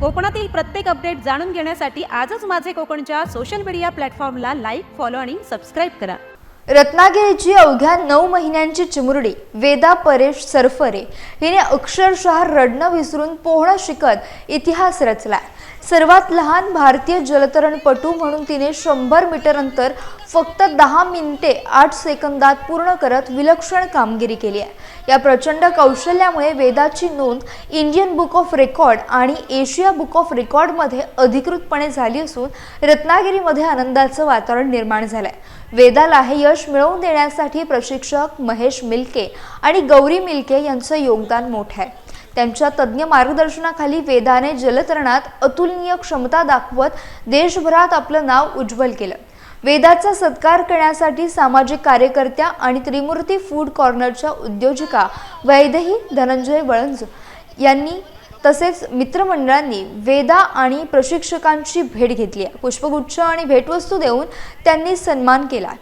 कोकणातील प्रत्येक अपडेट जाणून घेण्यासाठी आजच माझे कोकणच्या सोशल मीडिया प्लॅटफॉर्मला लाईक, फॉलो आणि सबस्क्राईब करा। रत्नागिरीची अवघ्या 9 महिन्यांची चिमुरडी वेदा परेश सरफरे हिने अक्षरशः रडणं विसरून पोहणं शिकत इतिहास रचला। सर्वात लहान भारतीय जलतरणपटू म्हणून तिने 100 मीटर अंतर फक्त 10 मिनिटे 8 सेकंदात पूर्ण करत विलक्षण कामगिरी केली आहे। या प्रचंड कौशल्यामुळे वेदाची नोंद इंडियन बुक ऑफ रेकॉर्ड आणि एशिया बुक ऑफ रेकॉर्डमध्ये अधिकृतपणे झाली असून रत्नागिरीमध्ये आनंदाचं वातावरण निर्माण झालंय। वेदाला हे यश मिळवून देण्यासाठी प्रशिक्षक महेश मिल्के आणि गौरी मिल्के यांचं योगदान मोठं आहे। त्यांच्या तज्ञ मार्गदर्शनाखाली वेदाने जलतरणात अतुलनीय क्षमता दाखवत देशभरात आपलं नाव उज्ज्वल केलं। वेदाचा सत्कार करण्यासाठी सामाजिक कार्यकर्त्या आणि त्रिमूर्ती फूड कॉर्नरच्या उद्योजिका वैदेही धनंजय वळंज यांनी तसेच मित्रमंडळांनी वेदा आणि प्रशिक्षकांची भेट घेतली आहे। पुष्पगुच्छ आणि भेटवस्तू देऊन त्यांनी सन्मान केला।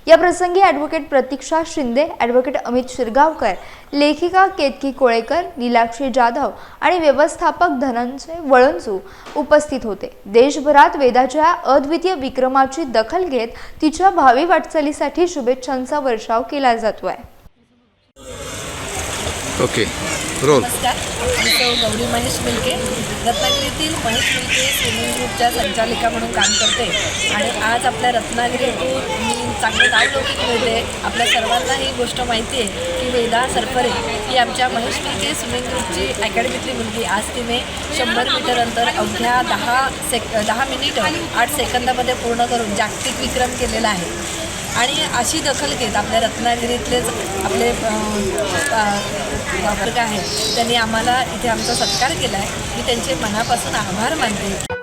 या प्रसंगी ॲडव्होकेट प्रतीक्षा शिंदे, ॲडव्होकेट अमित शिरगावकर, लेखिका केतकी कोळेकर, नीलाक्षी जाधव आणि व्यवस्थापक धनंजय वळंजू उपस्थित होते। देशभरात वेदाच्या अद्वितीय विक्रमाची दखल घेत तिच्या भावी वाटचालीसाठी शुभेच्छांचा वर्षाव केला जातोय। Okay roll. नमस्कार, मी गौरी महेश मिल्के, रत्नागिरीतील महेश मिल्के स्विमिंग ग्रुपच्या संचालिका म्हणून काम करते आणि आज आपल्या रत्नागिरीतून मी चांगलं नावलौकिक मिळते। आपल्या सर्वांना ही गोष्ट माहिती आहे की वेदा सरफरे ही आमच्या महेश मिल्के स्विमिंग ग्रुपची अकॅडमीतली मुलगी। आज तिने 100 मीटर अंतर अवघ्या 10 मिनिट 8 सेकंदामध्ये पूर्ण करून जागतिक विक्रम केलेला आहे। आणि अशी दखल घेत आपल्या रत्नागिरीतलेच आपले वर्ग आहेत त्यांनी आम्हाला इथे आमचा सत्कार केला आहे। मी त्यांचे मनापासून आभार मानते।